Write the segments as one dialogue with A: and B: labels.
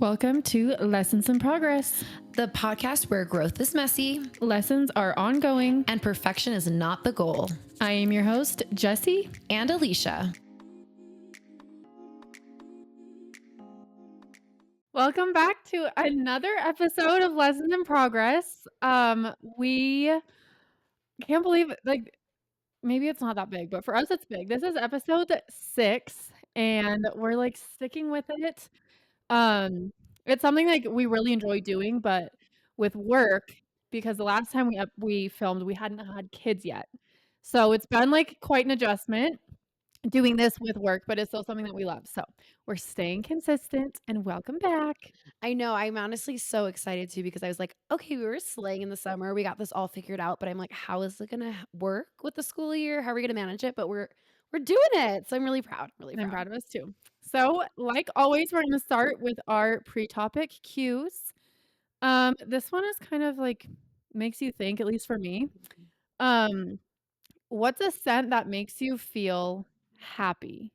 A: Welcome to Lessons in Progress.
B: The podcast where growth is messy
A: Lessons are ongoing.
B: and perfection is not the goal.
A: I am your host, Jessie.
B: And Alicia.
A: Welcome back to another episode of Lessons in Progress. We can't believe maybe it's not that big, but for us it's big. This is episode 6 and we're sticking with it. It's something we really enjoy doing, but with work, because the last time we filmed, we hadn't had kids yet. So it's been quite an adjustment doing this with work, but it's still something that we love. So we're staying consistent and welcome back.
B: I know, I'm honestly so excited too because I was like, okay, we were slaying in the summer. We got this all figured out, but I'm like, how is it gonna work with the school year? How are we gonna manage it? But we're doing it. So I'm really proud.
A: And I'm proud of us too. So like always, we're gonna start with our pre-topic cues. This one is kind of makes you think, at least for me. What's a scent that makes you feel happy?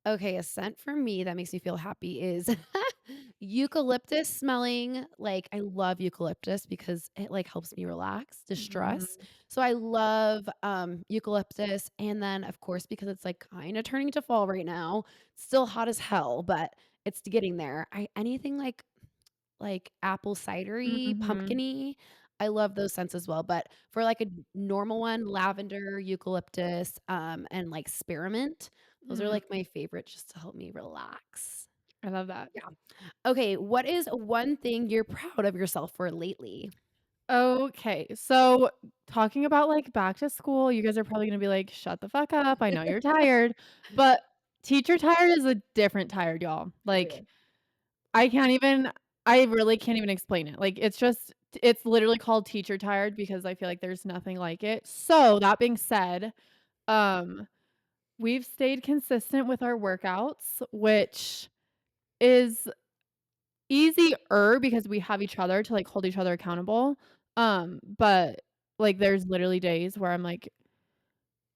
B: Okay, a scent for me that makes me feel happy is eucalyptus smelling. Like I love eucalyptus because it helps me relax, distress. So I love eucalyptus, and then of course because it's kind of turning to fall right now, it's still hot as hell, but it's getting there. I anything like apple cidery,
A: Mhm.
B: pumpkiny. I love those scents as well. But for like a normal one, lavender, eucalyptus, and like spearmint. Those are
A: Mm,
B: like my favorite just to help me relax.
A: I love that.
B: Yeah. Okay, what is one thing you're proud of yourself for lately?
A: Okay, so talking about back to school, you guys are probably gonna be like, "Shut the fuck up, I know you're tired." But teacher tired is a different tired, y'all.
B: Period.
A: I can't even I really can't even explain it. It's literally called teacher tired because I feel like there's nothing like it. So, that being said, um, we've stayed consistent with our workouts, which is easier because we have each other to, hold each other accountable. But, there's literally days where I'm like,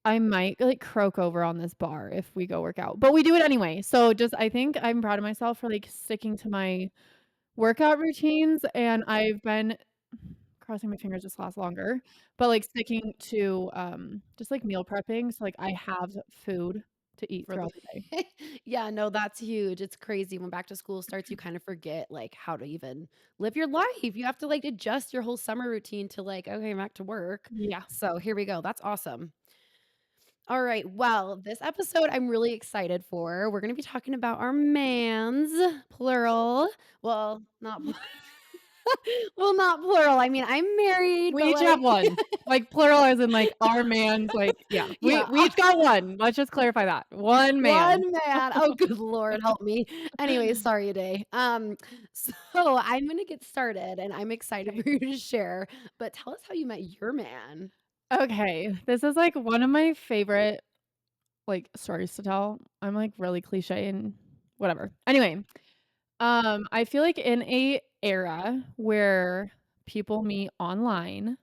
A: I might, croak over on this bar if we go work out, but we do it anyway. So, just I think I'm proud of myself for, sticking to my workout routines, and I've been crossing my fingers this lasts longer, but, sticking to, just, meal prepping, so, I have food to eat
B: For the
A: throughout the day.
B: Yeah, no, that's huge. It's crazy when back to school starts, you kind of forget how to even live your life. You have to adjust your whole summer routine to okay, I'm back to work.
A: Yeah.
B: So here we go. That's awesome. All right. Well, this episode I'm really excited for. We're going to be talking about our mans, plural. Well, not well, not plural. I mean, I'm married,
A: We
B: but
A: each have one. Plural as in, our man's, yeah. We
B: yeah,
A: we each got one. Let's just clarify that. One man.
B: one man. Oh, good Lord, help me. Anyway, sorry, today. So I'm gonna get started, and I'm excited
A: Okay.
B: for you to share. But tell us how you met your man.
A: Okay. This is, one of my favorite, stories to tell. I'm, really cliche and whatever. Anyway, I feel like in a era where people meet online,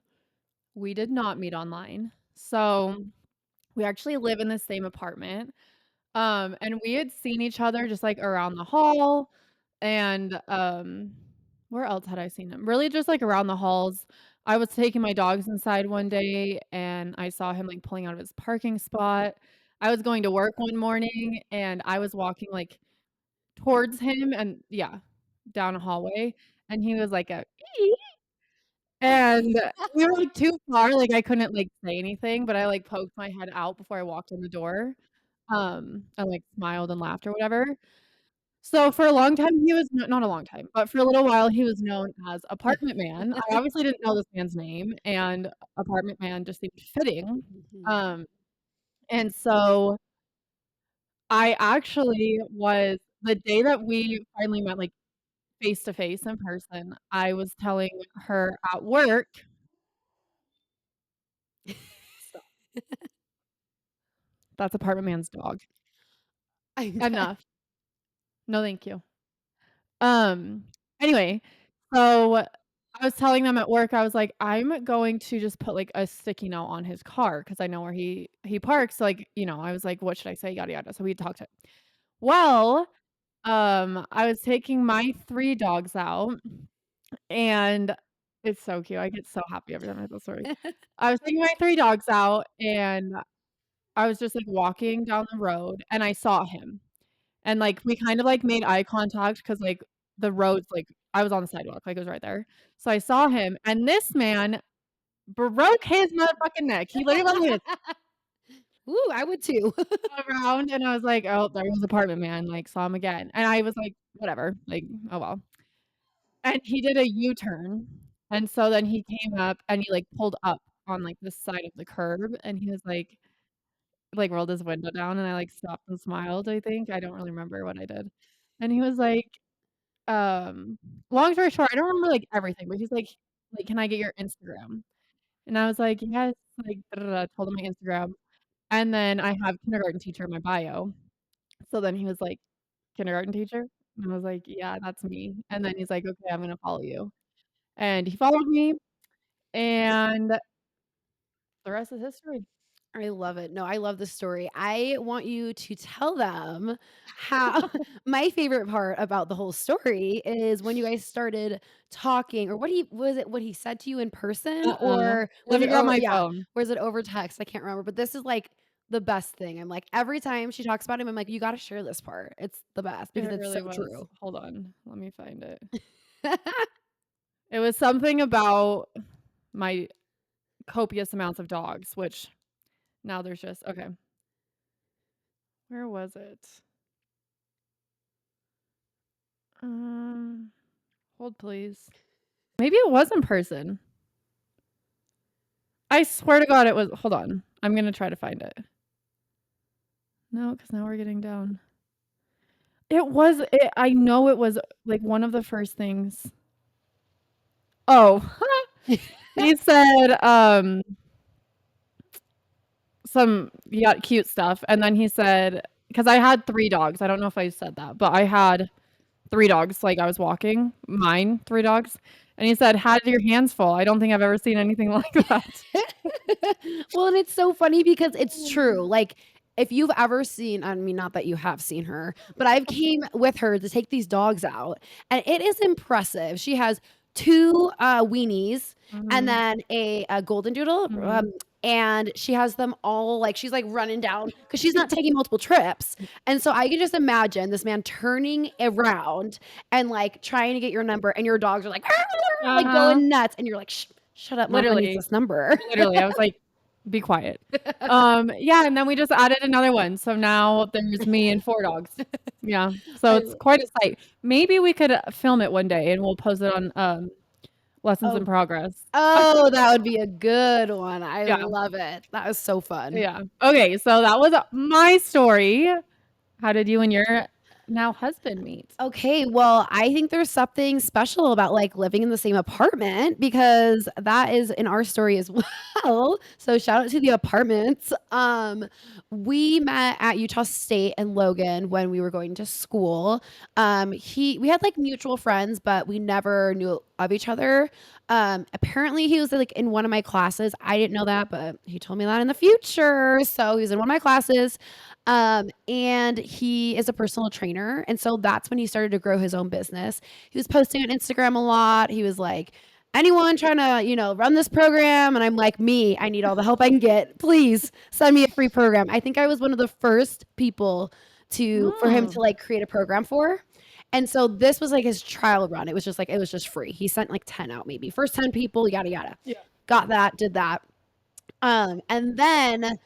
A: we did not meet online. So, we actually live in the same apartment. And we had seen each other just, around the hall and, where else had I seen him? Really just, around the halls. I was taking my dogs inside one day, and I saw him, pulling out of his parking spot. I was going to work one morning, and I was walking, towards him and yeah, down a hallway, and he was like a and we were, too far, I couldn't, say anything, but I, poked my head out before I walked in the door, and, smiled and laughed or whatever. So for a long time, he was not a long time, but for a little while, he was known as Apartment Man. I obviously didn't know this man's name, and Apartment Man just seemed fitting.
B: Mhm.
A: Um, and so I actually was the day that we finally met, face to face in person, I was telling her at work. Stop. That's Apartment Man's dog.
B: I bet.
A: Enough. No, thank you. Um, anyway, so I was telling them at work, I was like, "I'm going to just put, a sticky note on his car because I know where he parks." I was like, "What should I say? Yada, yada." So we talked it. Well, I was taking my 3 dogs out, and it's so cute. I get so happy every time I tell the story. I was taking my 3 dogs out, and I was just, like, walking down the road, and I saw him. And, like, we kind of, like, made eye contact because like, the road's, like I was on the sidewalk, like, it was right there. So I saw him, and this man broke his motherfucking neck. He literally went
B: Ooh, I would too.
A: around, and I was like, "Oh, there goes apartment man," like, saw him again. And I was like, "Whatever," like, "Oh, well." And he did a U-turn, and so then he came up, and he, like, pulled up on, like, the side of the curb, and he was like, rolled his window down, and I, like, stopped and smiled, I think. I don't really remember what I did. And he was like, um long story short, I don't remember, like, everything, but he's like, "Can I get your Instagram?" And I was like, "Yes," like, da, da, da, told him my Instagram, and then I have kindergarten teacher in my bio. So then he was like, "Kindergarten teacher?" And I was like, "Yeah, that's me." And then he's like, "Okay, I'm gonna follow you." And he followed me, and the rest is history.
B: I love it. No, I love this story. I want you to tell them how my favorite part about the whole story is when you guys started talking or what he said to you in person or
A: Let
B: was
A: me
B: it
A: grab
B: over
A: my
B: yeah,
A: phone.
B: was it over text? I can't remember, but this is like the best thing. I'm like every time she talks about him, I'm like, you gotta share this part. It's the best because
A: It
B: it's so
A: really was.
B: true.
A: Hold on, let me find it. It was something about my copious amounts of dogs, which now there's just okay. Where was it? Um, hold please. Maybe it was in person. I swear to God it was hold on. I'm gonna try to find it. No, because now we're getting down. I know it was, like, one of the first things. Oh, he said, some yeah, cute stuff, and then he said, because I had 3 dogs, I don't know if I said that, but I had 3 dogs, like, I was walking, mine 3 dogs, and he said, "Had your hands full. I don't think I've ever seen anything like that."
B: Well, and it's so funny because it's true. Like, if you've ever seen, I mean, not that you have seen her, but I've came with her to take these dogs out, and it is impressive. She has 2 weenies and
A: Mhm,
B: then a golden doodle,
A: mhm.
B: and she has them all like she's like running down because she's not taking multiple trips. And so I can just imagine this man turning around and like trying to get your number, and your dogs are like, like
A: Uh-huh.
B: going nuts, and you're like, shut up, mama needs
A: Literally,
B: this number.
A: literally, I was like, "Be quiet." Yeah, and then we just added another one, so now there's me and 4 dogs. Yeah, so
B: I
A: it's quite a sight. Maybe we could, film it one day and we'll post it on, Lessons in
B: oh,
A: Progress.
B: oh, that would be a good one. I
A: Yeah,
B: love it. That was so fun.
A: yeah. Okay, so that was, my story. How did you and your now husband meet?
B: Okay, well, I think there's something special about, like, living in the same apartment because that is in our story as well. So shout out to the apartments. We met at Utah State and Logan when we were going to school. We had, like, mutual friends, but we never knew of each other. Apparently he was, like, in one of my classes. I didn't know that, but he told me that in the future. So he was in one of my classes. And he is a personal trainer. And so that's when he started to grow his own business. He was posting on Instagram a lot. He was like, anyone trying to, run this program? And I'm like, me, I need all the help I can get. Please send me a free program. I think I was one of the first people for him to
A: Mm.
B: like create a program for. And so this was like his trial run. It was just free. He sent like 10 out maybe. First 10 people, yada yada.
A: Yeah.
B: Got that, did that. And then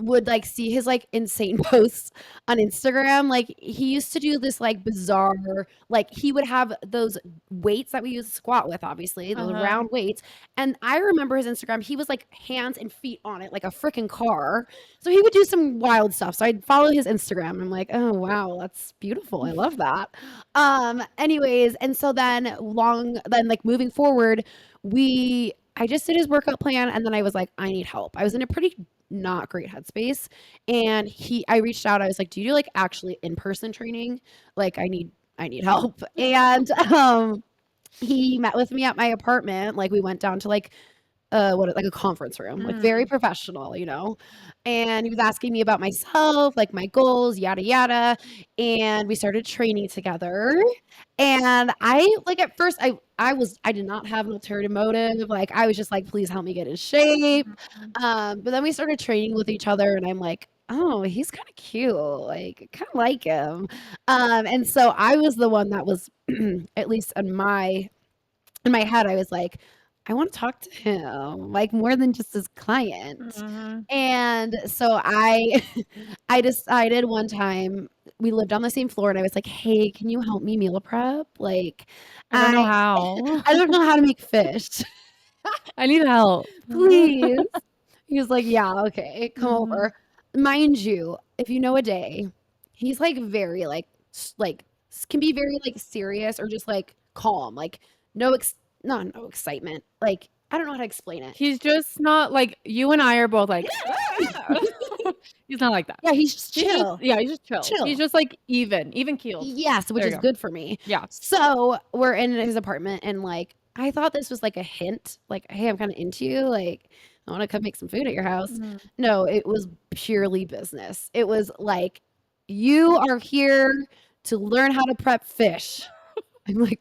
B: would like see his like insane posts on Instagram. Like he used to do this like bizarre, like he would have those weights that we use to squat with, obviously, those
A: Uh-huh.
B: round weights. And I remember his Instagram, he was like hands and feet on it, like a freaking car. So he would do some wild stuff. So I'd follow his Instagram. And I'm like, oh wow, that's beautiful. I love that. Anyways, and so then like moving forward, I just did his workout plan and then I was like, I need help. I was in a pretty not great headspace. And I reached out. I was like, "Do you do like actually in-person training? Like I need help." And he met with me at my apartment. Like we went down to like like a conference room, like very
A: Mm.
B: professional, you know? And he was asking me about myself, like my goals, yada yada. And we started training together. And I like at first I did not have an ulterior motive. Like I was just like, please help me get in shape.
A: Mhm.
B: But then we started training with each other and I'm like, oh, he's kind of cute. Like kind of like him. And so I was the one that was at least in my head, I was like, I want to talk to him, like more than just his client.
A: Mhm.
B: And so I I decided one time we lived on the same floor and I was like, "Hey, can you help me meal prep? Like
A: I don't know
B: I
A: how.
B: I don't know how to make fish.
A: I need help.
B: Please." He was like, "Yeah, okay, come
A: Mhm.
B: over." Mind you, if you know a day, he's like very like can be very like serious or just like calm, like no ex not no excitement. Like I don't know how to explain it.
A: He's just not like you and I are both like, "Ah." He's not like that.
B: Yeah, he's just
A: He's just
B: chill.
A: yeah, he's just chill. He's
B: Chill.
A: just like even keeled.
B: Yes, which
A: There you
B: is
A: go.
B: good for me.
A: Yeah.
B: So, we're in his apartment and, like, I thought this was, like, a hint, like, "Hey, I'm kinda into you, like, I wanna come make some food at your house."
A: Mhm.
B: No, it was purely business. It was like, "You are here to learn how to prep fish." I'm like,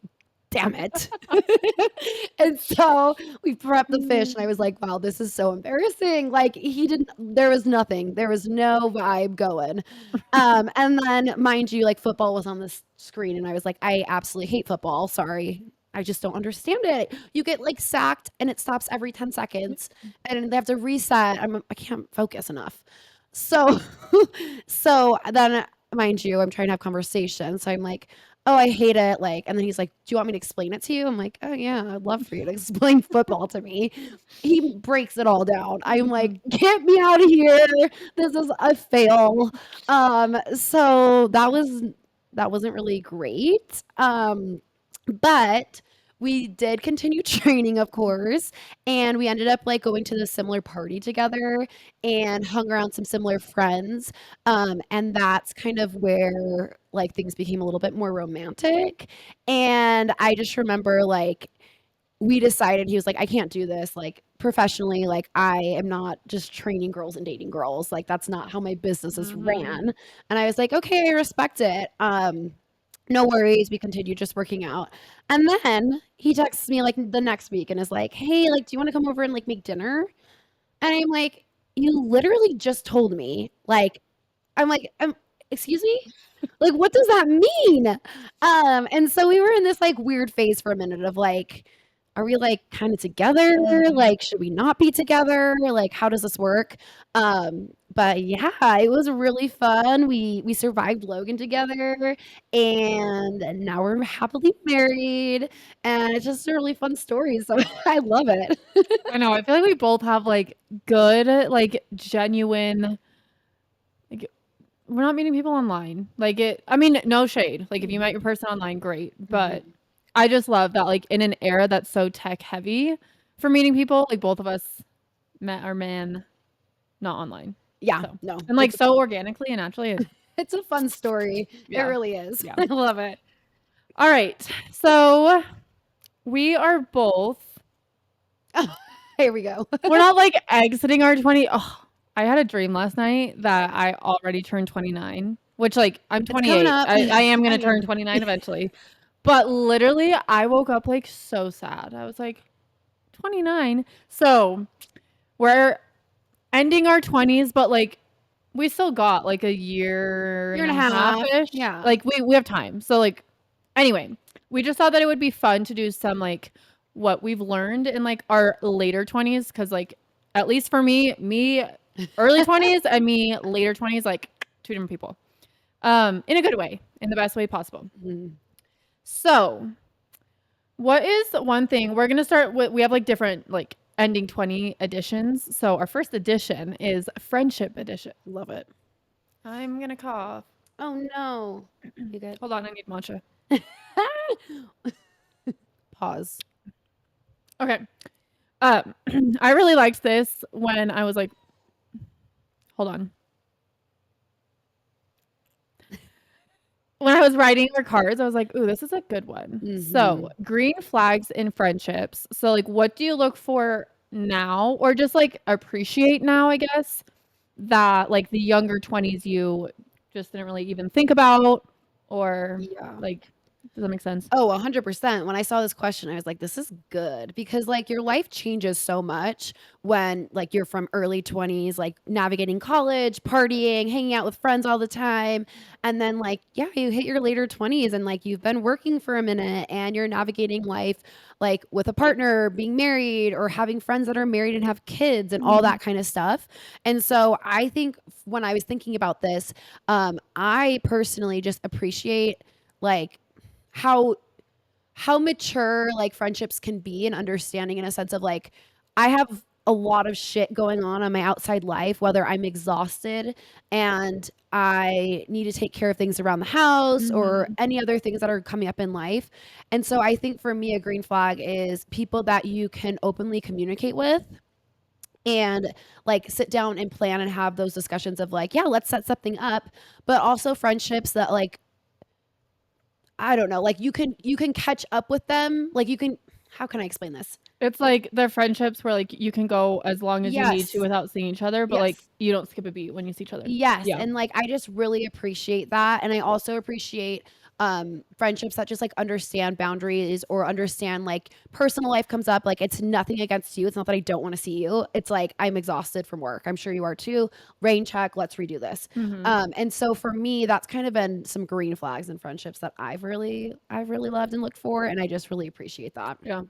B: "Damn it." And so, we prepped the fish, and I
A: Mm.
B: was like, "Wow, this is so embarrassing." Like, he didn't there was nothing. There was no vibe going. And then, mind you, like, football was on the screen, and I was like, "I absolutely hate football. Sorry. I just don't understand it. You get, like, sacked, and it stops every 10 seconds, and they have to reset. I can't focus enough." So so then, mind you, I'm trying to have conversation, so I'm like, "Oh, I hate it," like and then he's like, "Do you want me to explain it to you?" I'm like, "Oh, yeah, I'd love for you to explain football to me." He breaks it all down. I'm like,
A: Mhm.
B: "Get me out of here. This is a fail." So that wasn't really great. But we did continue training, of course, and we ended up like going to this similar party together and hung around some similar friends. And that's kind of where like things became a little bit more romantic. And I just remember like we decided he was like, I can't do this like professionally. Like, I am not just training girls and dating girls. Like, that's not how my business is
A: Mhm.
B: ran. And I was like, okay, I respect it. No worries. We continued just working out. And then he texts me like the next week and is like, hey, like, do you want to come over and like make dinner? And I'm like, you literally just told me, like, I'm like, excuse me? Like, what does that mean? And so we were in this like weird phase for a minute of like, are we like kind of together?
A: Mhm.
B: Like, should we not be together? Like, how does this work? But yeah, it was really fun. We survived Logan together, and now we're happily married, and it's just a really fun story. So I love it.
A: I know, I feel like we both have, like, good, like, genuine like, we're not meeting people online. Like, I mean, no shade. Like, if you met your person online, great, but
B: Mhm.
A: I just love that, like, in an era that's so tech heavy for meeting people, like, both of us met our man not online.
B: Yeah,
A: So
B: no,
A: and, like, so organically and naturally,
B: it's a fun story. It
A: yeah,
B: really is.
A: yeah.
B: I love it.
A: Alright, so we are both
B: Here we go.
A: we're not, like, exiting our 20 oh, I had a dream last night that I already turned 29, which, like, I'm
B: It's coming
A: 28.
B: up.
A: I am
B: I
A: gonna
B: know.
A: turn 29 eventually, but literally, I woke up, like, so sad. I was like, "29?" So, we're ending our 20's, but, like, we still got, like, a year
B: Year
A: and
B: and a
A: a
B: half.
A: half-ish.
B: Yeah.
A: Like, we have time. So, like anyway, we just thought that it would be fun to do some, like, what we've learned in, like, our later 20's, because like, at least for me, early 20's and me, later 20's, like, 2 different people. In a good way, in the best way possible.
B: Mhm.
A: So, what is one thing we're gonna start with we have, like, different, like, ending 20 editions. So, our first edition is friendship edition.
B: Love it.
A: I'm gonna cough.
B: Oh, no. You good?
A: Hold on, I need matcha.
B: Pause.
A: Okay. I really liked this when I was like, hold on. When I was writing our cards, I was like, ooh, this is a good one. So,
B: Mhm.
A: green flags in friendships. So, like, what do you look for? now or just, like, appreciate now, I guess, that, like, the younger 20s you just didn't really even think about or,
B: Yeah.
A: like does that make sense?
B: Oh, 100%. When I saw this question, I was like, this is good because like your life changes so much when like you're from early 20s, like navigating college, partying, hanging out with friends all the time. And then like, yeah, you hit your later 20s and like you've been working for a minute and you're navigating life like with a partner, being married or having friends that are married and have kids and all
A: Mhm.
B: that kind of stuff. And so I think when I was thinking about this, I personally just appreciate like how mature like friendships can be and understanding in a sense of like I have a lot of shit going on my outside life, whether I'm exhausted and I need to take care of things around the house or
A: Mhm.
B: any other things that are coming up in life. And so I think for me, a green flag is people that you can openly communicate with and like sit down and plan and have those discussions of like, yeah, let's set something up, but also friendships that like I don't know, like you can catch up with them, like you can how can I explain this?
A: It's like the friendships where, like, you can go as long as you need to
B: Yes.
A: without seeing each other, but, like,
B: Yes.
A: you don't skip a beat when you see each other.
B: Yes,
A: Yeah.
B: and, like, I just really appreciate that, and I also appreciate, friendships that just, like, understand boundaries or understand, like, personal life comes up, like, it's nothing against you, it's not that I don't wanna see you, it's like, I'm exhausted from work, I'm sure you are too, rain check, let's redo this.
A: Mhm.
B: And so for me, that's kind of been some green flags in friendships that I've really loved and looked for, and I just really appreciate that.
A: Yeah.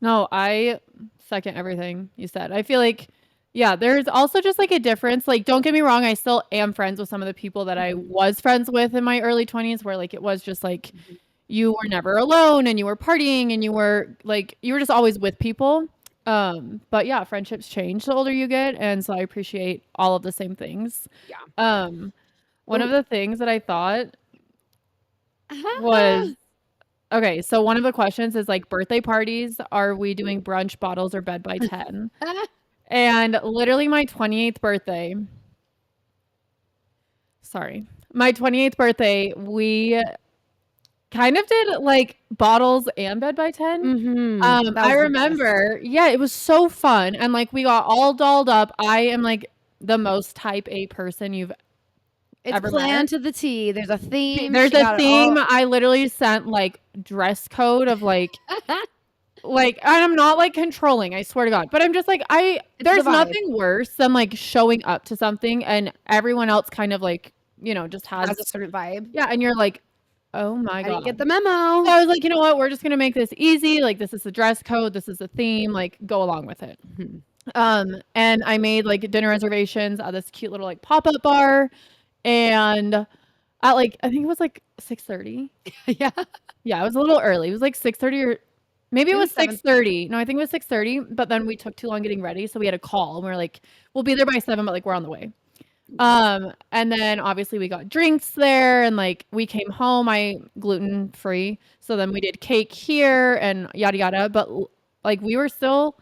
A: No, I second everything you said. I feel like, yeah, there's also just like a difference. Like, don't get me wrong, I still am friends with some of the people that I
B: Mhm,
A: was friends with in my early 20s, where like it was just like
B: mhm.
A: you were never alone and you were partying and you were like, you were just always with people. But yeah, friendships change the older you get. And so I appreciate all of the same things.
B: Yeah.
A: Um, one of
B: Oh.
A: the things that I thought was okay, so one of the questions is like birthday parties. Are we doing brunch, bottles, or bed by 10? And literally my 28th birthday, sorry, my 28th birthday, we kind of did like bottles and bed by 10.
B: Mhm. That
A: I
B: was the best.
A: remember, yeah, it was so fun. And like we got all dolled up. I am like the most type A person you've
B: It's
A: ever met.
B: planned to the T. There's a theme.
A: There's
B: She
A: a
B: got it
A: theme.
B: all.
A: I literally sent like dress code of like, and I'm not, like, controlling, I swear to God, but I'm just like,
B: It's the
A: there's
B: vibe.
A: nothing worse than, like, showing up to something and everyone else kind of, like, just
B: Has a
A: has
B: certain vibe.
A: yeah, and you're like, "Oh my
B: I didn't get
A: God."
B: the
A: So
B: memo.
A: I was like, "You know what? We're just gonna make this easy, like, this is the dress code, this is the theme, like, go along with it."
B: Mhm.
A: And I made, like, dinner reservations at this cute little, like, pop-up bar, and at, like, I think it was, like, 6:30.
B: Yeah.
A: Yeah, it was a little early. It was like 6:30 or maybe it
B: It
A: was
B: was 7.
A: 6:30. No, I think it was 6:30, but then we took too long getting ready, so we had a call, and we were like, "We'll be there by 7, but, like, we're on the way." And then obviously we got drinks there and, like, we came home, I gluten-free, so then we did cake here and yada yada, but like, we were still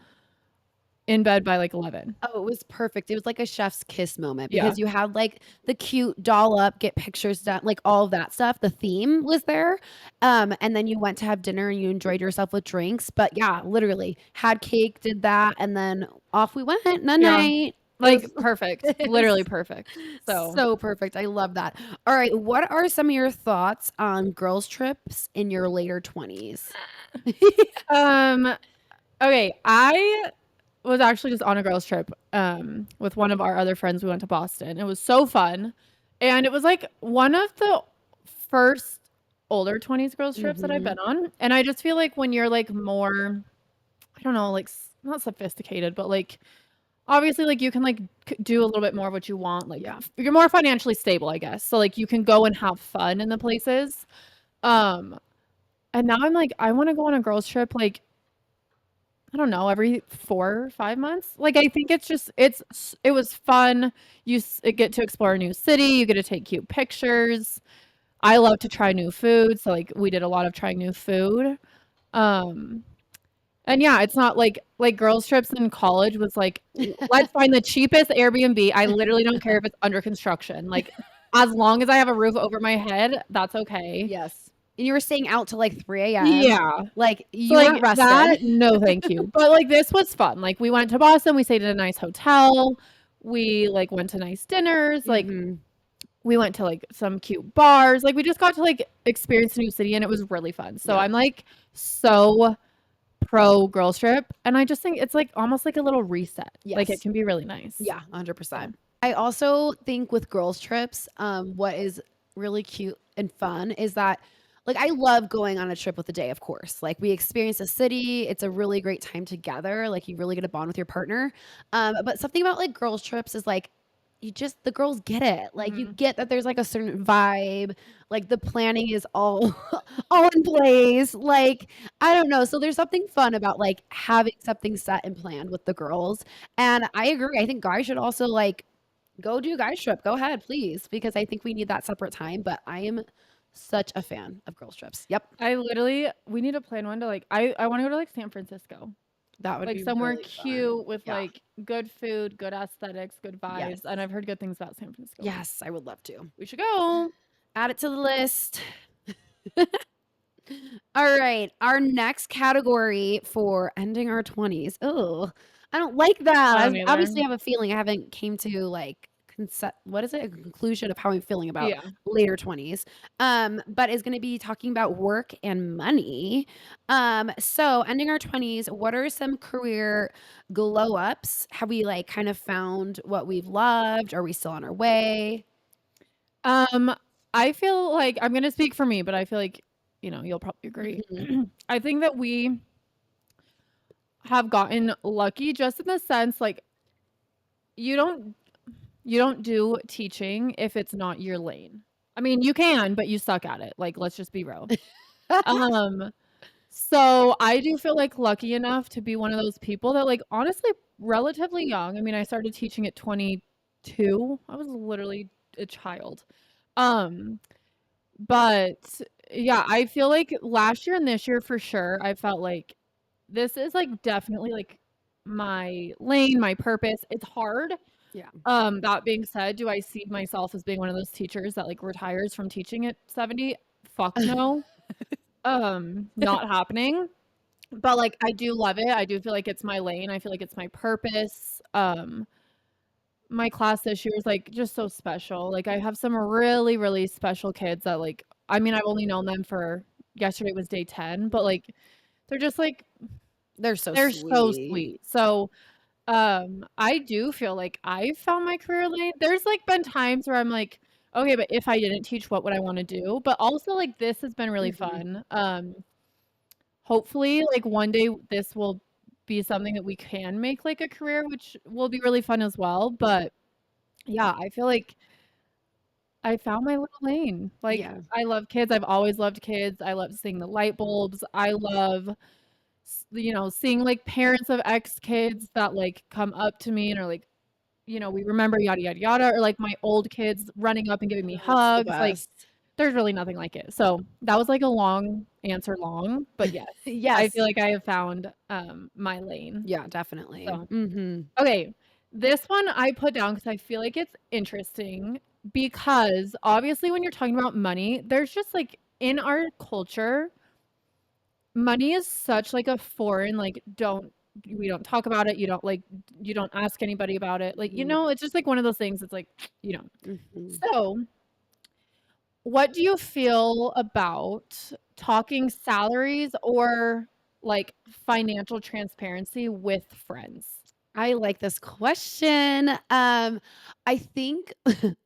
A: in bed by, like, 11.
B: Oh, it was perfect. It was like a chef's kiss moment
A: Yeah.
B: because you had, like, the cute doll up, get pictures done, like, all of that stuff. The theme was there. And then you went to have dinner and you enjoyed yourself with drinks. But yeah, literally had cake, did that, and then off we went. Night
A: Yeah.
B: night. It was
A: Like, perfect.
B: it
A: Literally
B: was
A: perfect. So,
B: so perfect. I love that. All right, what are some of your thoughts on girls' trips in your later 20s?
A: um, okay, I was actually just on a girls trip, with one of our other friends. We went to Boston. It was so fun, and it was, like, one of the first older 20s girls trips that I've
B: Mhm.
A: been on, and I just feel like when you're, like, more I don't know, like, not sophisticated, but, like, obviously, like, you can, like, do a little bit more of what you want, like,
B: Yeah.
A: you're more financially stable, I guess, so, like, you can go and have fun in the places, um, and now I'm like, I wanna go on a girls trip, like, I don't know, every 4 or 5 months? Like, I think it's just it was fun. Get to explore a new city, you get to take cute pictures. I love to try new food, so, like, we did a lot of trying new food. Um, and yeah, it's not like girls trips in college was like, Let's find the cheapest Airbnb." I literally don't care if it's under construction, like, as long as I have a roof over my head, that's okay.
B: Yes. And you were staying out till, like, 3 AM.
A: Yeah.
B: Like,
A: So,
B: you
A: like,
B: weren't rested.
A: that, no, thank you. But, like, this was fun. Like, we went to Boston, we stayed at a nice hotel, we, like, went to nice dinners, like,
B: Mhm.
A: we went to, like, some cute bars, like, we just got to, like, experience a new city, and it was really fun. So,
B: Yeah.
A: I'm, like, so pro girls trip, and I just think it's, like, almost like a little reset. Like, it
B: Yes.
A: can be really nice.
B: Yeah,
A: So
B: 100%. I also think with girls trips, what is really cute and fun is that like I love going on a trip with a day, of course. Like we experience a city, it's a really great time together. Like you really get a bond with your partner. But something about like girls trips is like you just the girls get it. Like you
A: mhm.
B: get that there's like a certain vibe. Like the planning is all all in place. Like I don't know. So there's something fun about like having something set and planned with the girls. And I agree. I think guys should also like go do guys trip. Go ahead, please, because I think we need that separate time. But I am such a fan of girls trips. Yep,
A: I literally we need to plan one to, like I wanna go to, like, San Francisco.
B: that would
A: Like,
B: be
A: somewhere
B: really fun.
A: cute with,
B: Yeah.
A: like, good food, good aesthetics, good
B: Yes.
A: vibes, and I've heard good things about San Francisco.
B: Yes, I would love to.
A: We should go.
B: Add it to the list. All right, our next category for ending our 20s. Oh, I don't like that.
A: I
B: I
A: don't either.
B: obviously have a feeling I haven't came to like what is it? A conclusion of how I'm feeling about
A: Yeah.
B: later 20s. But is going to be talking about work and money. So ending our 20s, what are some career glow ups? Have we like kind of found what we've loved? Are we still on our way?
A: Um, I feel like I'm gonna speak for me, but I feel like, you'll probably agree.
B: Mhm.
A: I think that we have gotten lucky just in the sense, like, you don't you don't do teaching if it's not your lane. I mean, you can, but you suck at it. Like, let's just be real. Um, so I do feel, like, lucky enough to be one of those people that, like, honestly, relatively young. I mean, I started teaching at 22. I was literally a child. Um, but yeah, I feel like last year and this year for sure, I felt like this is, like, definitely, like, my lane, my purpose. It's hard.
B: Yeah.
A: That being said, do I see myself as being one of those teachers that, like, retires from teaching at 70? Fuck no. Not happening. But, like, I do love it. I do feel like it's my lane. I feel like it's my purpose. My class this year is, like, just so special. Like, I have some really, really special kids that, like I mean, I've only known them for yesterday was day 10, but, like, they're just, like
B: They're so
A: they're so
B: sweet.
A: sweet. So, I do feel like I've found my career lane. There's, like, been times where I'm like, "Okay, but if I didn't teach, what would I wanna do?" But also, like, this has been really
B: Mhm.
A: fun. Hopefully, like, one day this will be something that we can make, like, a career, which will be really fun as well. But, yeah, I feel like I found my little lane. Like,
B: Yeah.
A: I love kids. I've always loved kids. I love seeing the light bulbs. I love seeing, like, parents of ex kids that, like, come up to me and are like, "We remember yada, yada, yada," or, like, my old kids running up and giving me
B: That's the
A: hugs, like,
B: best.
A: there's really nothing like it. So, that was, like, a long answer long, but yes, I feel
B: Yes.
A: like I have found, my lane.
B: Yeah, definitely.
A: So,
B: Mhm.
A: okay, this one I put down because I feel like it's interesting because, obviously, when you're talking about money, there's just, like in our culture, money is such, like, a foreign, like, we don't talk about it, you don't ask anybody about it, like,
B: Mhm.
A: it's just, like, one of those things, it's like, you know.
B: Mhm.
A: So, what do you feel about talking salaries or, like, financial transparency with friends?
B: I like this question. I think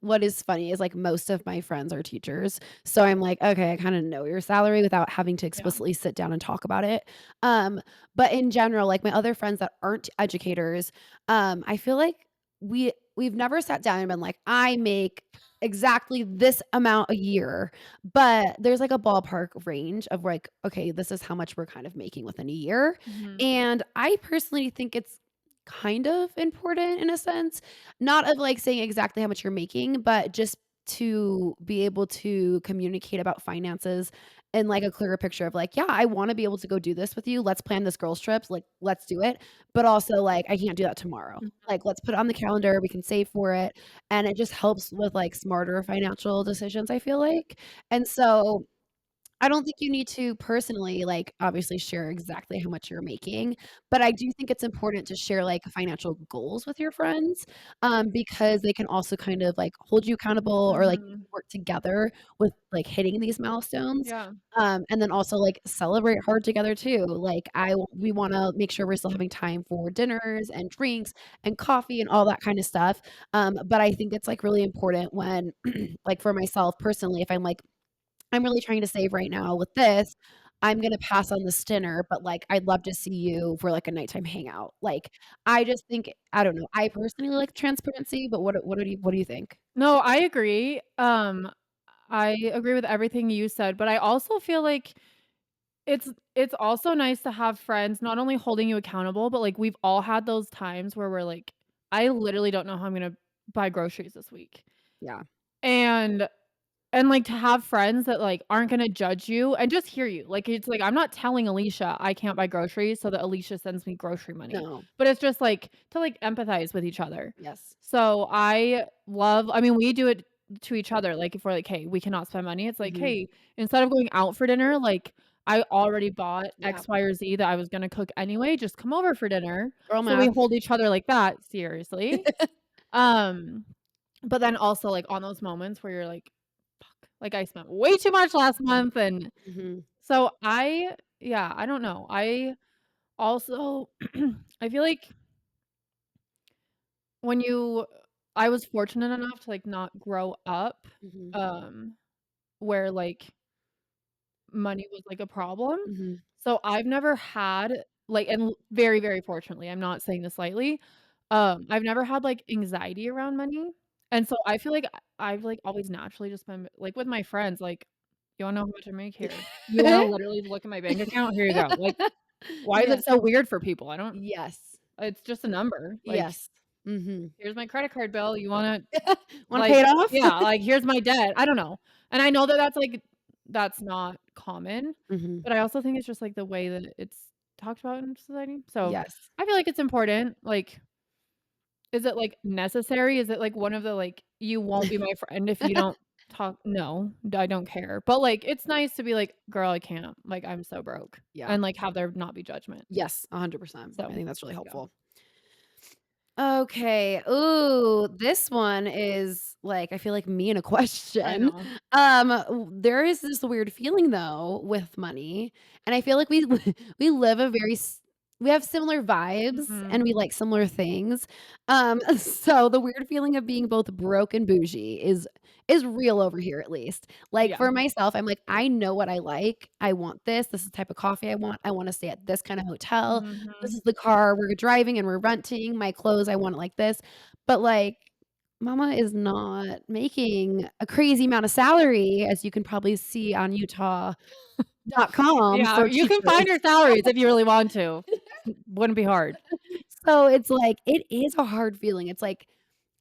B: what is funny is like most of my friends are teachers. So I'm like, okay, I kind of know your salary without having to
A: Yeah.
B: explicitly sit down and talk about it. But in general, like my other friends that aren't educators, I feel like we've never sat down and been like, I make exactly this amount a year, but there's like a ballpark range of like, okay, this is how much we're kind of making within a year.
A: Mhm.
B: And I personally think it's kind of important in a sense, not of like saying exactly how much you're making, but just to be able to communicate about finances and like a clearer picture of like, yeah, I want to be able to go do this with you. Let's plan this girls trip. Like, let's do it. But also like, I can't do that tomorrow.
A: Mhm.
B: Like, let's put it on the calendar. We can save for it. And it just helps with like smarter financial decisions, I feel like. And so I don't think you need to personally, like, obviously share exactly how much you're making, but I do think it's important to share, like, financial goals with your friends, because they can also kind of, like, hold you accountable or, like,
A: Mhm.
B: work together with, like, hitting these milestones,
A: Yeah.
B: and then also, like, celebrate hard together too. Like, we wanna make sure we're still having time for dinners and drinks and coffee and all that kinda stuff, but I think it's, like, really important when like, for myself personally, if I'm like, I'm really trying to save right now with this. I'm gonna pass on this dinner, but, like, I'd love to see you for, like, a nighttime hangout. Like, I just think I don't know, I personally like transparency, but what do you think?
A: No, I agree with everything you said, but I also feel like it's also nice to have friends not only holding you accountable, but, like, we've all had those times where we're like, "I literally don't know how I'm gonna buy groceries this week."
B: Yeah.
A: And like, to have friends that, like, aren't gonna judge you and just hear you. Like, it's like, I'm not telling Alicia I can't buy groceries so that Alicia sends me grocery money.
B: No.
A: But it's just, like, to, like, empathize with each other.
B: Yes.
A: So, I mean, we do it to each other, like, if we're like, "Hey, we cannot spend money," it's like,
B: Mhm.
A: "Hey, instead of going out for dinner, like, I already bought
B: Yeah.
A: X, Y, or Z that I was gonna cook anyway, just come over for dinner."
B: Girl
A: So we
B: math.
A: hold each other like that, seriously. Um but then also, like, on those moments where you're like, "Fuck, like, I spent way too much last month," and
B: Mhm.
A: so yeah, I don't know. I also I feel like when you I was fortunate enough to, like, not grow up,
B: Mhm.
A: um, where, like, money was, like, a problem.
B: Mhm.
A: So I've never had, like, and very, very fortunately, I'm not saying this lightly, I've never had, like, anxiety around money, and so I feel like I've, like, always naturally just been like, with my friends, like, "You wanna know how much I make? Here. You wanna literally look at my bank account? Here you go." Like, why is
B: Yeah.
A: it so weird for people? I don't
B: Yes.
A: it's just a number. Like,
B: Yes. Mhm.
A: "Here's my credit card bill. You wanna"
B: Wanna pay
A: like
B: it off?
A: yeah, like, "Here's my debt." I don't know. And I know that that's not common,
B: Mhm.
A: but I also think it's just, like, the way that it's talked about in society. So,
B: Yes.
A: I feel like it's important. Like, is it, like, necessary? Is it, like, one of the, like, "You won't be my friend if you don't talk" no, I don't care. But, like, it's nice to be like, "Girl, I can't. Like, I'm so broke."
B: Yeah.
A: And, like, have there not be judgment.
B: Yes, 100%. I
A: So,
B: think that's really
A: yeah.
B: helpful. Okay. Ooh, this one is like I feel like me in a
A: I
B: question.
A: know.
B: There is this weird feeling though with money, and I feel like we we live a very we have similar vibes and
A: Mhm.
B: we like similar things. So the weird feeling of being both broke and bougie is real over here at least. Like
A: Yeah.
B: for myself, I'm like I know what I like. I want this. This is the type of coffee I want. I want to stay at this kind of hotel. This
A: Mhm.
B: is the car we're driving and we're renting, my clothes, I want it like this. But, like, mama is not making a crazy amount of salary, as you can probably see on Utah.com
A: Yeah,
B: for
A: you can find
B: teachers.
A: your salaries if you really want to. Wouldn't be hard.
B: So, it's like, it is a hard feeling. It's like,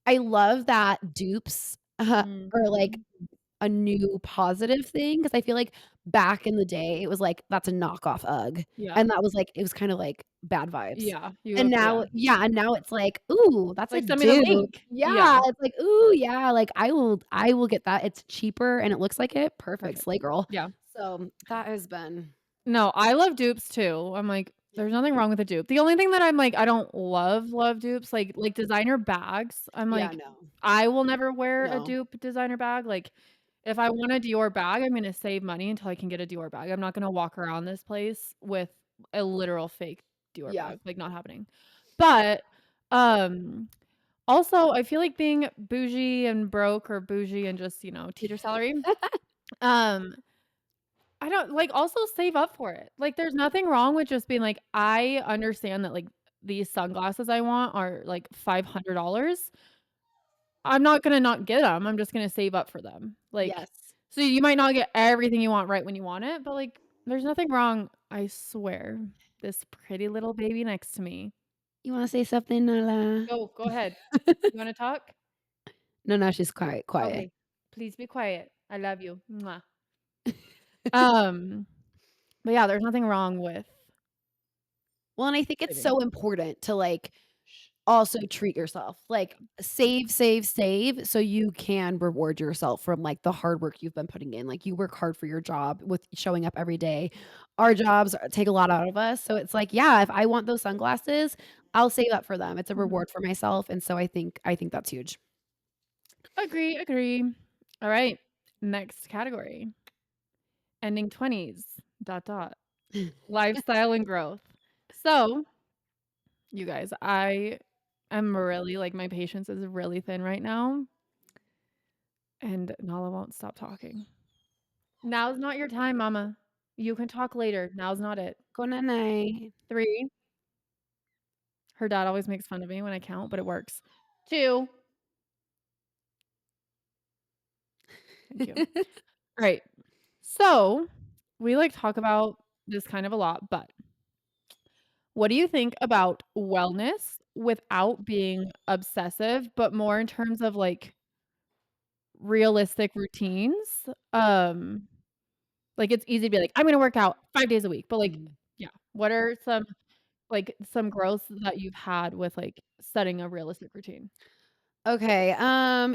B: I love that dupes, are, like,
A: Mhm.
B: a new positive thing because I feel like back in the day, it was like, "That's a knockoff UGG,"
A: Yeah.
B: and that was like it was kinda like bad vibes.
A: Yeah, you
B: And
A: have
B: now
A: yeah.
B: yeah, and now it's like, "Ooh, that's a
A: Like, send me the
B: dupe."
A: link.
B: Yeah,
A: Yeah,
B: it's like, "Ooh, yeah, like, I will get that. It's cheaper and it looks like it. Perfect,
A: perfect.
B: slay girl."
A: Yeah.
B: So, that has been
A: No, I love dupes too. I'm like,
B: yeah.
A: there's nothing wrong with a dupe. The only thing that I'm like, I don't love dupes, like designer bags, I'm
B: Yeah,
A: like,
B: no.
A: I will never wear a
B: No.
A: dupe designer bag. Like, if I want a Dior bag, I'm gonna save money until I can get a Dior bag. I'm not gonna walk around this place with a literal fake Dior
B: Yeah.
A: bag, like, not happening. But, um, also, I feel like being bougie and broke or bougie and just, teacher salary, um I don't like, also save up for it. Like, there's nothing wrong with just being like, "I understand that, like, these sunglasses I want are, like, $500. I'm not gonna not get them. I'm just gonna save up for them." Like,
B: Yes.
A: so you might not get everything you want right when you want it, but, like, there's nothing wrong, I swear. This pretty little baby next to me.
B: You wanna say something, Nala?
A: Go ahead. You wanna talk?
B: No, no, she's quiet.
A: Okay. Please be quiet. I love you. Mwah. Um, but yeah, there's nothing wrong with
B: Well, and I think it's
A: saving.
B: so important to, like,
A: Shh.
B: also treat yourself. Like, save, save, save so you can reward yourself from, like, the hard work you've been putting in. Like, you work hard for your job with showing up every day. Our jobs take a lot out of us, so it's like, yeah, if I want those sunglasses, I'll save up for them. It's a
A: Mhm.
B: reward for myself, and so I think that's huge.
A: Agree, agree. All right, next category, ending 20s, dot, dot, lifestyle and growth. So, you guys, I am really like, my patience is really thin right now, and Nala won't stop talking. Now's not your time, mama. You can talk later. Now's not it.
B: Good night.
A: 3, her dad always makes fun of me when I count, but it works. 2, thank you. Alright, so, we, like, talk about this kind of a lot, but what do you think about wellness without being obsessive, but more in terms of, like, realistic routines? Like, it's easy to be like, "I'm gonna work out 5 days a week," but, like,
B: Mhm.
A: yeah, what are some, like, some growth that you've had with, like, setting a realistic routine?
B: Okay,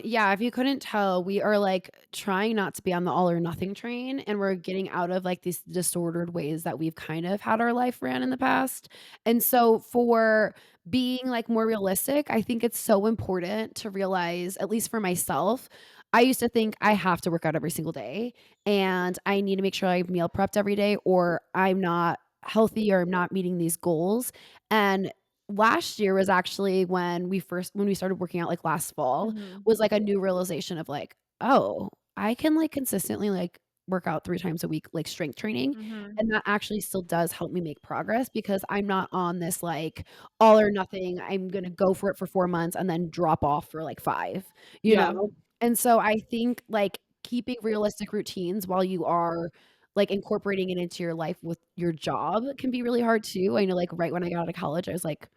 B: yeah, if you couldn't tell, we are, like, trying not to be on the all or nothing train, and we're getting out of, like, these disordered ways that we've kind of had our life ran in the past, and so for being, like, more realistic, I think it's so important to realize, at least for myself, I used to think I have to work out every single day, and I need to make sure I've meal prepped every day, or I'm not healthy, or I'm not meeting these goals, and last year was actually when we started working out, like, last fall,
A: Mhm,
B: was, like, a new realization of, like, "Oh, I can, like, consistently, like, work out 3 times a week, like, strength training,"
A: mhm.
B: and that actually still does help me make progress because I'm not on this, like, all or nothing, I'm gonna go for it for 4 months and then drop off for, like, 5, you
A: Yeah,
B: know? And so I think, like, keeping realistic routines while you are, like, incorporating it into your life with your job can be really hard too. I know, like, right when I got out of college, I was like,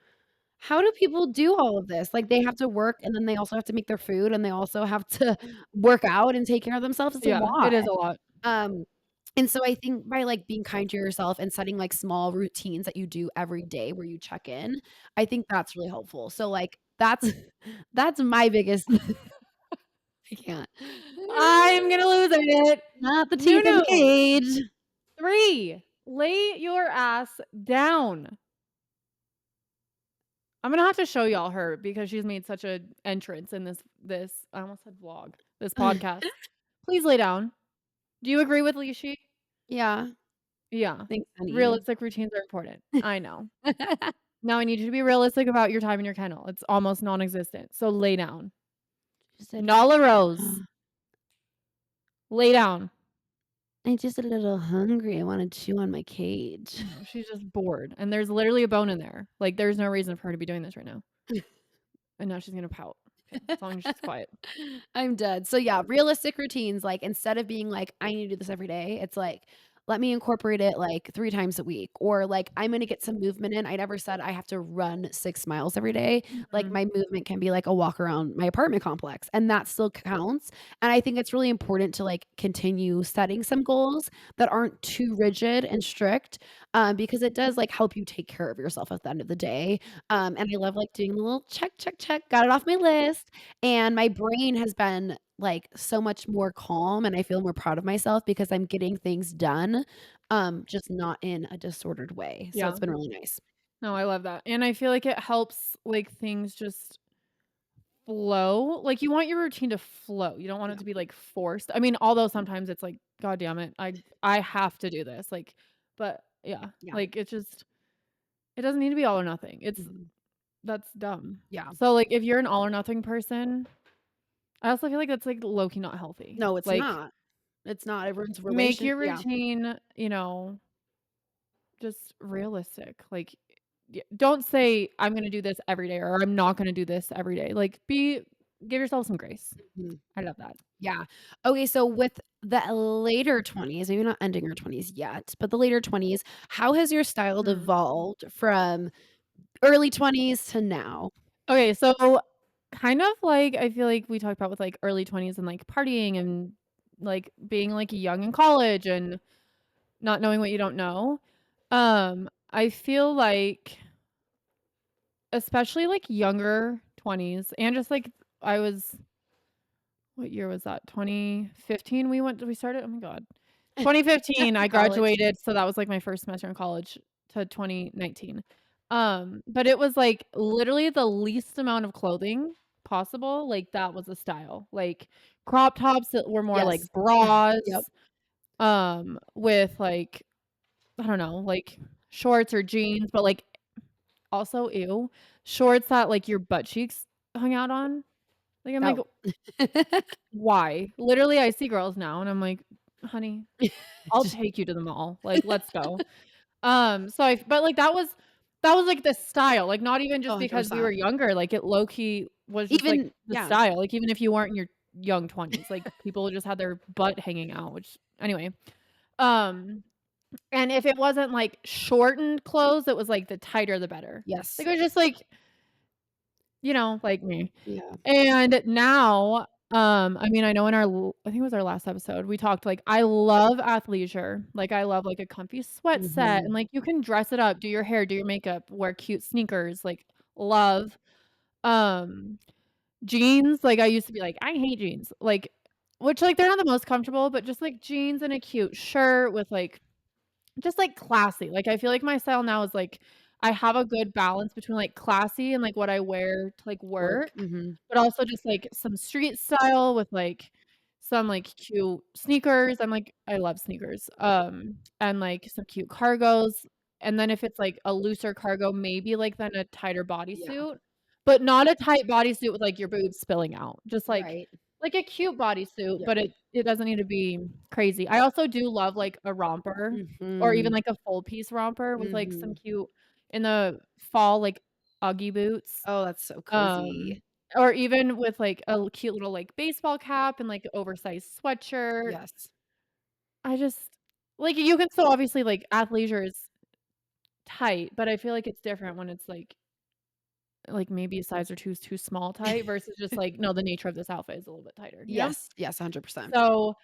B: how do people do all of this? Like, they have to work, and then they also have to make their food, and they also have to work out and take care of themselves. It's a
A: yeah,
B: lot.
A: it is a lot.
B: Um, and so I think by, like, being kind to yourself and setting, like, small routines that you do every day where you check in, I think that's really helpful. So, like, that's that's my biggest I can't.
A: I'm gonna lose it.
B: Not the teeth in the
A: Nunu.
B: cage.
A: 3, lay your ass down. I'm gonna have to show y'all her because she's made such a entrance in this I almost said vlog, this podcast. Please lay down. Do you agree with Lishi?
B: Yeah.
A: Yeah.
B: Thanks, honey.
A: Realistic routines are important. I know. Now I need you to be realistic about your time in your kennel. It's almost non-existent, so lay down.
B: She said,
A: Nala Rose, lay down.
B: "I'm just a little hungry. I wanna chew on my cage."
A: No, she's just bored, and there's literally a bone in there. Like, there's no reason for her to be doing this right now. And now she's gonna pout. Okay, as long as she's quiet.
B: I'm dead. So, yeah, realistic routines, like, instead of being like, "I need to do this every day," it's like, let me incorporate it, like, 3 times a week, or, like, I'm gonna get some movement in. I never said I have to run 6 miles every day. Like,
A: Mhm.
B: my movement can be, like, a walk around my apartment complex, and that still counts, and I think it's really important to, like, continue setting some goals that aren't too rigid and strict, because it does, like, help you take care of yourself at the end of the day, and I love, like, doing the little check, check, check, got it off my list, and my brain has been, like, so much more calm, and I feel more proud of myself because I'm getting things done, just not in a disordered way, so
A: Yeah.
B: it's been really nice.
A: No, I love that, and I feel like it helps, like, things just flow. Like, you want your routine to flow. You don't want it
B: Yeah,
A: to be, like, forced. I mean, although sometimes it's like, "God damn it, I have to do this." Like, but yeah,
B: yeah,
A: like, it just it doesn't need to be all or nothing. It's
B: mhm,
A: that's dumb.
B: yeah.
A: So, like, if you're an all or nothing person, I also feel like that's, like, low key not healthy.
B: No, it's
A: Like,
B: not. It's not, everyone's
A: make
B: relation
A: your
B: yeah,
A: routine, just realistic. Like, don't say, "I'm gonna do this every day," or "I'm not gonna do this every day." Like, give yourself some grace.
B: mhm,
A: I love that.
B: yeah. Okay, so with the later 20s, maybe not ending your 20s yet, but the later 20s, how has your style
A: Mhm.
B: evolved from early 20s to now?
A: Okay, so kind of like I feel like we talked about with, like, early 20s and, like, partying and, like, being, like, young in college and not knowing what you don't know. I feel like especially, like, younger 20s and just, like, I was what year was that? 2015 we started? Oh my god. 2015, I
B: College.
A: graduated, so that was, like, my first semester in college to 2019. But it was, like, literally the least amount of clothing possible, like, that was the style. Like, crop tops that were more like
B: Yes. Yep.
A: bras, with, like, I don't know, like, shorts or jeans, but, like, also, ew, shorts that, like, your butt cheeks hung out on. Like, I'm like,
B: Oh.
A: "Why?" Literally, I see girls now, and I'm like, "Honey, I'll
B: Just
A: take you to the mall, like, let's go." So but, like, that was, like, the style, like, not even
B: oh,
A: just because we were
B: 100%.
A: younger, like, it low key was just, like,
B: Even
A: the
B: yeah.
A: style, like, even if you weren't in your young 20s, like, people just had their butt hanging out, which anyway, um, and if it wasn't, like, shortened clothes, it was, like, the tighter the better. Like,
B: Yes.
A: it was just, like, like me.
B: Yeah.
A: And now, I mean, I know in our l I think it was our last episode, we talked, like, I love athleisure. Like, I love, like, a comfy sweat set, and,
B: Mhm.
A: like, you can dress it up, do your hair, do your makeup, wear cute sneakers, like, love. Um, Jeans, like, I used to be like, "I hate jeans." Like which, like, they're not the most comfortable, but just, like, jeans and a cute shirt with, like just, like, classy. Like, I feel like my style now is, like, I have a good balance between, like, classy and, like, what I wear to, like,
B: Work.
A: work,
B: Mhm.
A: but also just, like, some street style with, like, some, like, cute sneakers. I love sneakers, and, like, some cute cargos, and then if it's, like, a looser cargo, maybe, like, then a tighter
B: Yeah.
A: bodysuit, but not a tight bodysuit with, like, your boobs spilling out. Just,
B: Right.
A: like a cute bodysuit,
B: Yeah.
A: but it doesn't need to be crazy. I also do love, like, a romper or even,
B: Mhm.
A: like, a full piece romper with, like, some
B: Mhm.
A: cute in the fall, like, Uggy boots,
B: Oh, that's so
A: um,
B: cozy.
A: or even with, like, a cute little, like, baseball cap and, like, oversized sweatshirt.
B: Yes.
A: I just like, you can still obviously, like, athleisure is tight, but I feel like it's different when it's, like, maybe a size or 2 is too small tight versus just, like, no, the nature of this outfit is a little bit tighter, you know?
B: Yes. Yes, 100%.
A: So,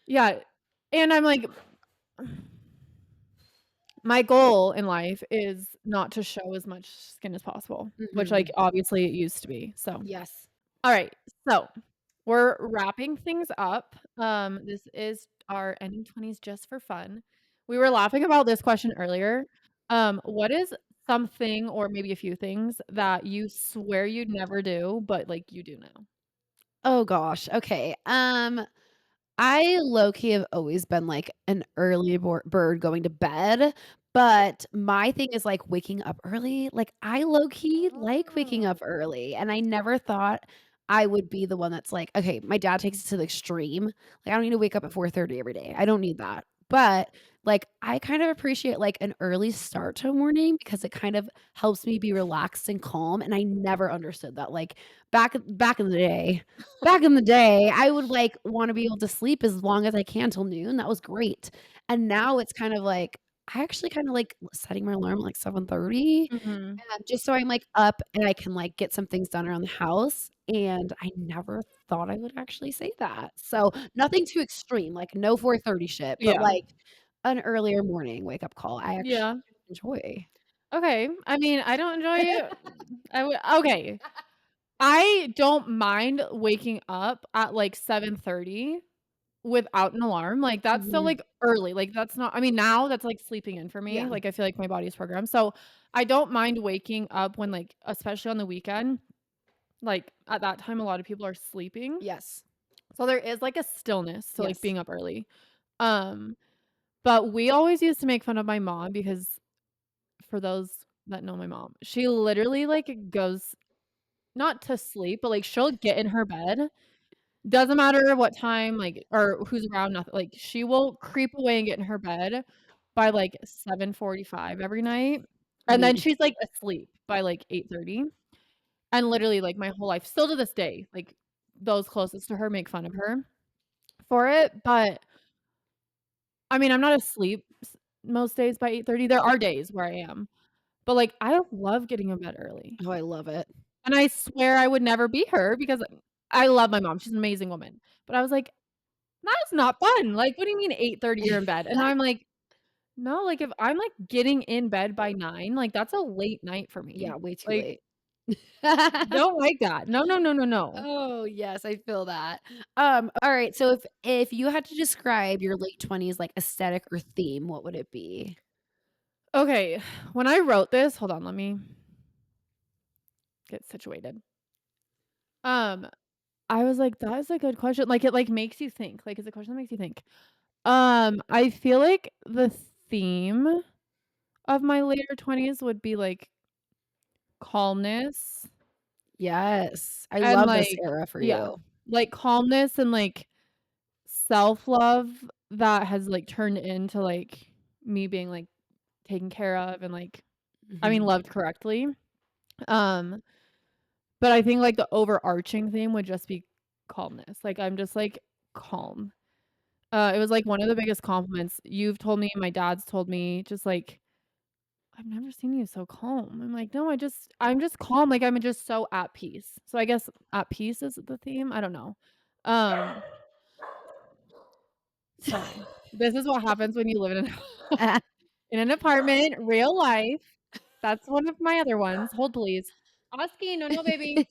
A: yeah, and I'm like my goal in life is not to show as much skin as possible, which, like,
B: Mhm.
A: obviously it used to be, so
B: Yes.
A: alright, so we're wrapping things up. This is our ending 20s just for fun. We were laughing about this question earlier. What is something or maybe a few things that you swear you'd never do, but, like, you do now?
B: Oh gosh, okay, I low key have always been like an early bird going to bed, but my thing is like waking up early. Like I low key like waking up
A: Oh.
B: early, and I never thought I would be the one that's like, okay, my dad takes it to the extreme. Like I don't need to wake up at 4:30 every day. I don't need that. But like I kind of appreciate like an early start to a morning because it kind of helps me be relaxed and calm. And I never understood that. Like back in the day, back in the day, I would, like, wanna be able to sleep as long as I can till noon, that was great, and now it's kind of like, I actually kinda like setting my alarm at, like, 7:30,
A: Mhm.
B: just so I'm, like, up and I can, like, get some things done around the house, and I never thought I would actually say that. So, nothing too extreme, like, no 4:30 shit, but,
A: Yeah.
B: like, an earlier morning wake-up call, I actually
A: Yeah.
B: enjoy.
A: Okay. I mean, I don't enjoy I would okay. I don't mind waking up at, like, 7:30 without an alarm, like, that's still,
B: Mhm.
A: like, early, like, that's not I mean, now that's, like, sleeping in for me,
B: Yeah.
A: like, I feel like my body's programmed, so I don't mind waking up when, like especially on the weekend, like, at that time, a lot of people are sleeping,
B: Yes.
A: so there is, like, a stillness to, like,
B: Yes.
A: being up early, um, but we always used to make fun of my mom because for those that know my mom, she literally, like, goes not to sleep, but, like, she'll get in her bed. Doesn't matter what time, like, or who's around, nothing like, she will creep away and get in her bed by, like, 7:45 every night, and then
B: Me
A: she's, like, asleep by, like, 8:30, and literally, like, my whole life still to this day, like, those closest to her make fun of her for it, but, I mean, I'm not asleep most days by 8:30, there are days where I am, but, like, I love getting in bed early,
B: oh, I love it.
A: and I swear I would never be her because I love my mom, she's an amazing woman, but I was like, "That's not fun." Like, "What do you mean 8:30 you're in bed?" And I'm like, No, like, if I'm, like, getting in bed by 9, like, that's a late night for
B: Yeah,
A: me.
B: way too
A: Like,
B: late.
A: don't like that. No, no, no, no, no.
B: Oh, yes, I feel that. Alright, so if you had to describe your late 20s, like, aesthetic or theme, what would it be?
A: Okay, when I wrote this hold on, let me get situated. Um, I was like, "That is a good question." Like, it, like, makes you think. Like, it's a question that makes you think. I feel like the theme of my later 20s would be, like, calmness
B: Yes, I
A: and,
B: love this
A: like
B: era for
A: yeah,
B: you.
A: like, calmness and, like, self-love that has, like, turned into, like, me being, like, taken care of and, like, I mean,
B: Mhm.
A: loved correctly. Um, but I think, like, the overarching theme would just be calmness. Like, I'm just, like, calm. It was, like, one of the biggest compliments you've told me, my dad's told me, just, like, "I've never seen you so calm." I'm like, "No, I'm just calm." Like, I'm just so at peace. So I guess at peace is the theme? I don't know. Um, sorry. This is what happens when you live in an in an apartment, real life. That's one of my other ones. Hold, please. Oski, no, no, baby.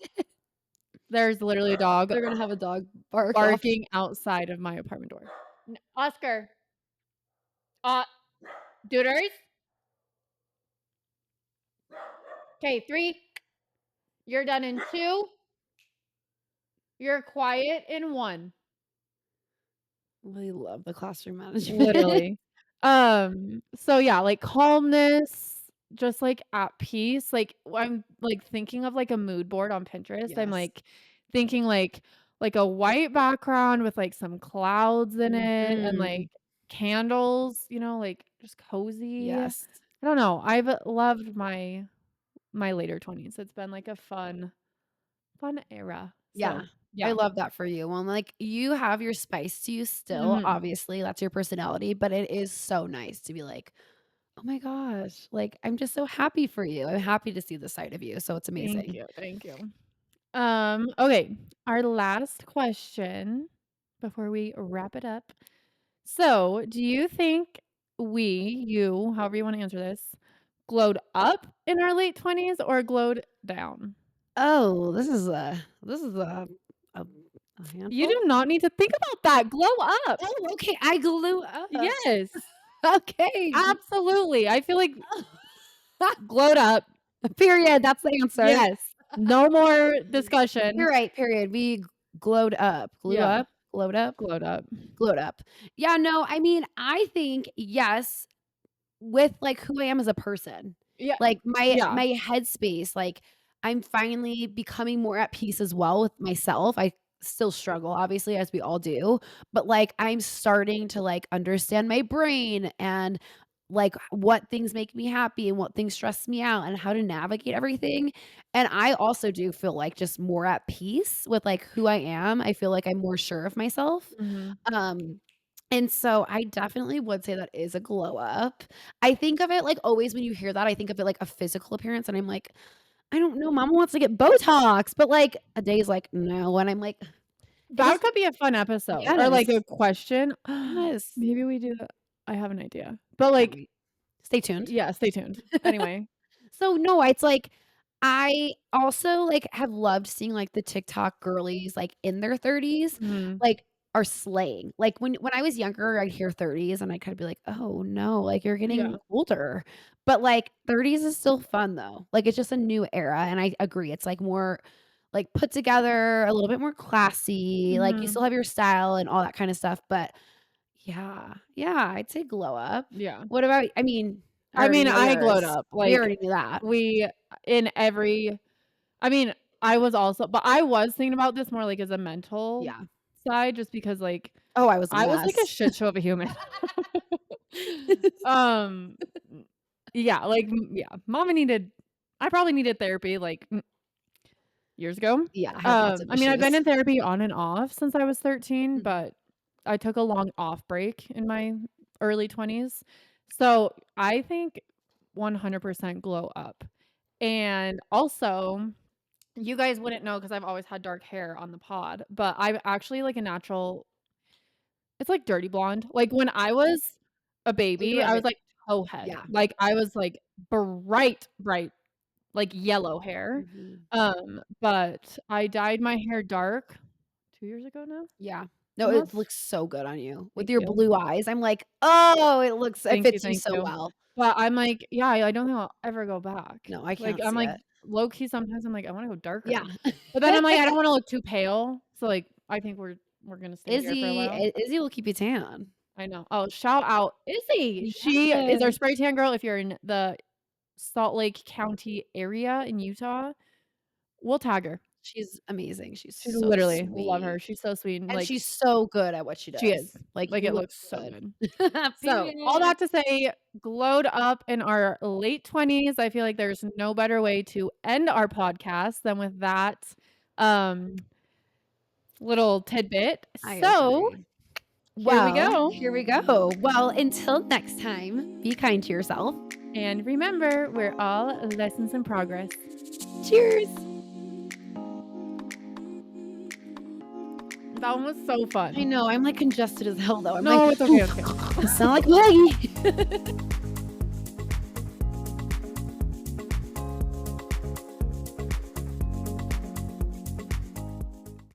A: There's literally a dog
B: They're gonna have a dog bark off.
A: barking outside of my apartment door. N Oscar, uh, Dooders? Okay, 3, you're done in 2, you're quiet in 1.
B: Really love the classroom management.
A: Literally. So yeah, like calmness, just like at peace. Like I'm like thinking of like a mood board on Pinterest. I'm
B: Yes.
A: like thinking like a white background with like some clouds in it and
B: Mhm.
A: like candles, like just cozy. I
B: Yes.
A: don't know. I've loved my later 20s. It's been like a fun era.
B: Yeah.
A: So,
B: I
A: yeah.
B: love that for you. Well, like, you have your spice to you still,
A: Mhm.
B: obviously, that's your personality, but it is so nice to be like, "Oh my gosh, like, I'm just so happy for you. I'm happy to see the side of you." So it's
A: Thank
B: amazing.
A: you. Thank you. Okay. Our last question before we wrap it up. So, do you think you, however you want to answer this, glowed up in our late 20s or glowed down?
B: Oh, this is a a
A: You
B: handful?
A: do not need to think about that. Glow up.
B: Oh, okay, I glue up.
A: Yes.
B: Okay.
A: Absolutely. I feel like glowed up.
B: Period, that's the answer.
A: Yes. No more discussion.
B: You're right, period. We glowed up. Glue
A: Yeah.
B: up? Glowed up?
A: Glowed up.
B: Glowed up. Yeah, no, I mean, I think, yes, with, like, who I am as a person.
A: Yeah.
B: Like, my
A: Yeah.
B: headspace, like, I'm finally becoming more at peace as well with myself. I still struggle, obviously, as we all do, but, like, I'm starting to, like, understand my brain and, like, what things make me happy and what things stress me out and how to navigate everything, and I also do feel, like, just more at peace with, like, who I am. I feel like I'm more sure of myself.
A: Mhm.
B: Um, and so I definitely would say that is a glow up. I think of it like always when you hear that, I think of it like a physical appearance, and I'm like, "I don't know, mama wants to get Botox," but, like, a day is like, "No," and I'm like, it
A: That
B: doesn't
A: could be a fun episode or like
B: yes,
A: a question.
B: yes.
A: Maybe we do that. I have an idea. But,
B: Can't
A: like
B: wait. Stay tuned.
A: yeah, stay tuned. Anyway.
B: So, no, it's like I also, like, have loved seeing, like, the TikTok girlies, like, in their 30s,
A: Mhm.
B: like, are slaying. Like, when I was younger, I'd hear 30s and I'd kinda be like, "Oh, no, like, you're getting
A: Yeah.
B: older." But, like, 30s is still fun, though. Like, it's just a new era, and I agree, it's, like, more, like, put together, a little bit more classy, like, you
A: Mhm.
B: still have your style and all that kinda stuff, but yeah, yeah, I'd say glow up.
A: Yeah.
B: What about I mean, I
A: I
B: already
A: mean,
B: know
A: I glowed
B: yours.
A: up.
B: We
A: Like,
B: already knew that.
A: we in every I mean, I was also but I was thinking about this more, like, as a mental
B: Yeah.
A: side just because, like,
B: Oh, I was a
A: I was, like, a
B: mess.
A: shit show of a human. Um, yeah, like, yeah, mama needed I probably needed therapy, like, years ago.
B: Yeah, I had lots of
A: I mean, I've been
B: issues.
A: in therapy on and off since I was 13,
B: Mhm.
A: but I took a long off break in my early 20s. So, I think 100% glow up. And also, you guys wouldn't know because 'cause I've always had dark hair on the pod, but I'm actually like a natural it's like dirty blonde. Like, when I was a
B: Oh, you
A: baby,
B: were
A: I
B: like
A: was
B: a
A: like towhead.
B: Yeah.
A: Like, I was, like, bright, like, yellow hair.
B: Mhm.
A: But I dyed my hair dark 2 years ago now,
B: Yeah. No, it
A: almost.
B: looks so good on you. With
A: Thank
B: your
A: you.
B: blue eyes, I'm like, "Oh, it
A: Thank you,
B: fits you
A: thank
B: so
A: you.
B: well."
A: But I'm like, yeah, I don't think I'll ever go back.
B: No, I
A: Like,
B: can't
A: I'm
B: see
A: like,
B: it.
A: low key sometimes I'm like, I wanna go
B: Yeah.
A: darker. But then I'm like, I don't wanna look too pale. So, like, I think we're gonna stay here for a while.
B: Izzy will keep you tan.
A: I know. Oh, shout out Izzy. She is our
B: Yes.
A: spray tan girl if you're in the Salt Lake County area in Utah. We'll tag her.
B: She's amazing. She's
A: She
B: so
A: literally love her.
B: sweet,
A: She's so sweet and,
B: and
A: like
B: she's so good at what she
A: she is.
B: does. Like,
A: Like,
B: you
A: it
B: look
A: looks so
B: good.
A: good. So, all
B: Period.
A: that to say, glowed up in our late 20s. I feel like there's no better way to end our podcast than with that, um, little tidbit.
B: I
A: So,
B: agree.
A: here we
B: Well,
A: go.
B: here we go. Well, until next time, be kind to yourself.
A: And remember, we're all lessons in progress.
B: Cheers.
A: That one was so
B: I
A: fun.
B: know, I'm, like, congested as hell, though. I'm like,
A: No, it's okay, it's okay.
B: I sound like Maggie.